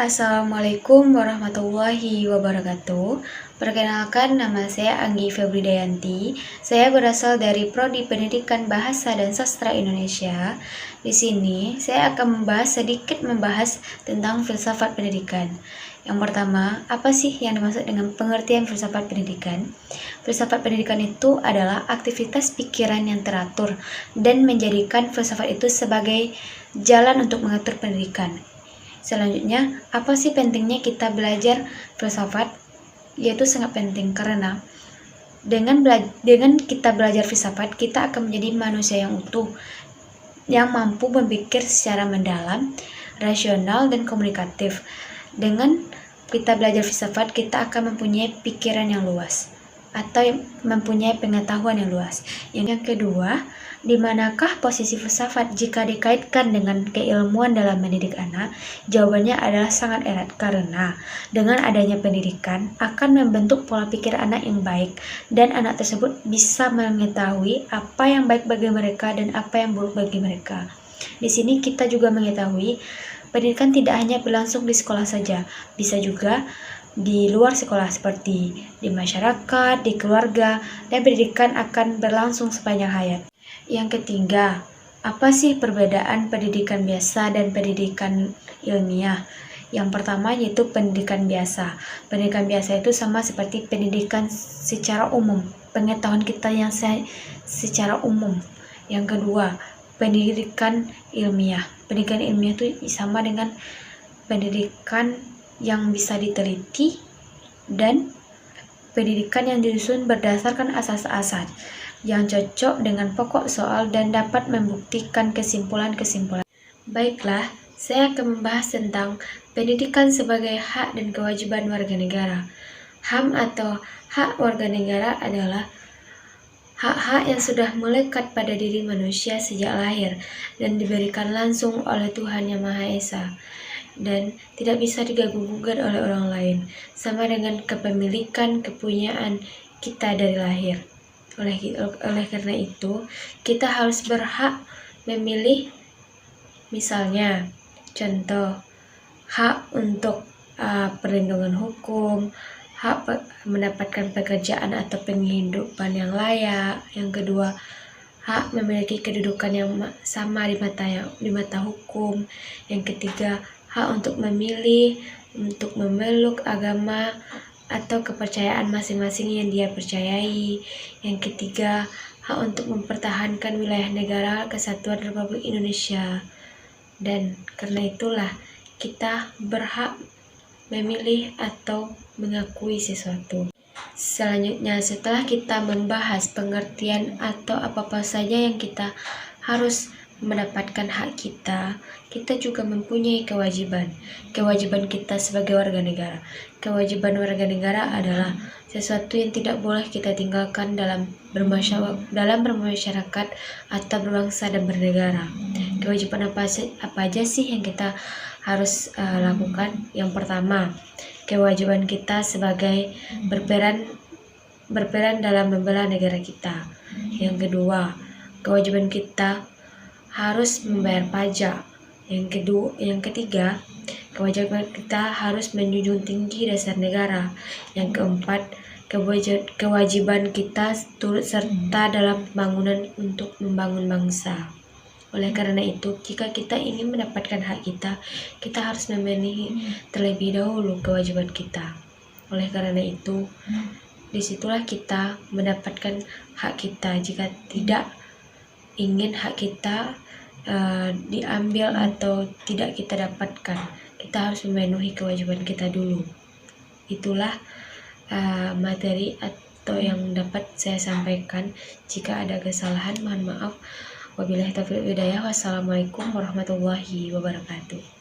Assalamualaikum warahmatullahi wabarakatuh. Perkenalkan, nama saya Anggi Febridayanti. Saya berasal dari Prodi Pendidikan Bahasa dan Sastra Indonesia. Di sini saya akan sedikit membahas tentang filsafat pendidikan. Yang pertama, apa sih yang dimaksud dengan pengertian filsafat pendidikan? Filsafat pendidikan itu adalah aktivitas pikiran yang teratur dan menjadikan filsafat itu sebagai jalan untuk mengatur pendidikan. Selanjutnya, apa sih pentingnya kita belajar filsafat? Yaitu sangat penting karena dengan kita belajar filsafat, kita akan menjadi manusia yang utuh, yang mampu berpikir secara mendalam, rasional, dan komunikatif. Dengan kita belajar filsafat, kita akan mempunyai pikiran yang luas atau mempunyai pengetahuan yang luas. Yang kedua, di manakah posisi filsafat jika dikaitkan dengan keilmuan dalam mendidik anak? Jawabannya adalah sangat erat karena dengan adanya pendidikan akan membentuk pola pikir anak yang baik dan anak tersebut bisa mengetahui apa yang baik bagi mereka dan apa yang buruk bagi mereka. Di sini kita juga mengetahui pendidikan tidak hanya berlangsung di sekolah saja, bisa juga di luar sekolah seperti di masyarakat, di keluarga, dan pendidikan akan berlangsung sepanjang hayat. Yang ketiga, apa sih perbedaan pendidikan biasa dan pendidikan ilmiah? Yang pertama yaitu pendidikan biasa. Pendidikan biasa itu sama seperti pendidikan secara umum, pengetahuan kita yang secara umum. Yang kedua, pendidikan ilmiah. Pendidikan ilmiah itu sama dengan pendidikan yang bisa diteliti dan pendidikan yang disusun berdasarkan asas-asas yang cocok dengan pokok soal dan dapat membuktikan kesimpulan-kesimpulan. Baiklah, saya akan membahas tentang pendidikan sebagai hak dan kewajiban warga negara. HAM atau hak warga negara adalah hak-hak yang sudah melekat pada diri manusia sejak lahir dan diberikan langsung oleh Tuhan Yang Maha Esa dan tidak bisa diganggu-gugat oleh orang lain, sama dengan kepemilikan kepunyaan kita dari lahir. Oleh karena itu, kita harus berhak memilih, misalnya, contoh, hak untuk perlindungan hukum, hak mendapatkan pekerjaan atau penghidupan yang layak. Yang kedua, hak memiliki kedudukan yang sama di mata hukum. Yang ketiga, hak untuk memilih, untuk memeluk agama atau kepercayaan masing-masing yang dia percayai. Yang ketiga, hak untuk mempertahankan wilayah negara kesatuan Republik Indonesia. Dan karena itulah kita berhak memilih atau mengakui sesuatu. Selanjutnya, setelah kita membahas pengertian atau apa-apa saja yang kita harus mendapatkan hak kita, kita juga mempunyai kewajiban. Kewajiban kita sebagai warga negara. Kewajiban warga negara adalah sesuatu yang tidak boleh kita tinggalkan dalam bermasyarakat atau berbangsa dan bernegara. Kewajiban apa aja sih yang kita harus lakukan? Yang pertama, kewajiban kita sebagai berperan dalam membela negara kita. Yang kedua, kewajiban kita harus membayar pajak. Yang ketiga, kewajiban kita harus menjunjung tinggi dasar negara. Yang keempat, kewajiban kita turut serta dalam pembangunan untuk membangun bangsa. Oleh karena itu, jika kita ingin mendapatkan hak kita, kita harus memenuhi terlebih dahulu kewajiban kita. Oleh karena itu, disitulah kita mendapatkan hak kita. Jika tidak ingin hak kita diambil atau tidak kita dapatkan, kita harus memenuhi kewajiban kita dulu. Itulah materi atau yang dapat saya sampaikan. Jika ada kesalahan, mohon maaf. Wabillahi taufiq wal hidayah. Wassalamualaikum warahmatullahi wabarakatuh.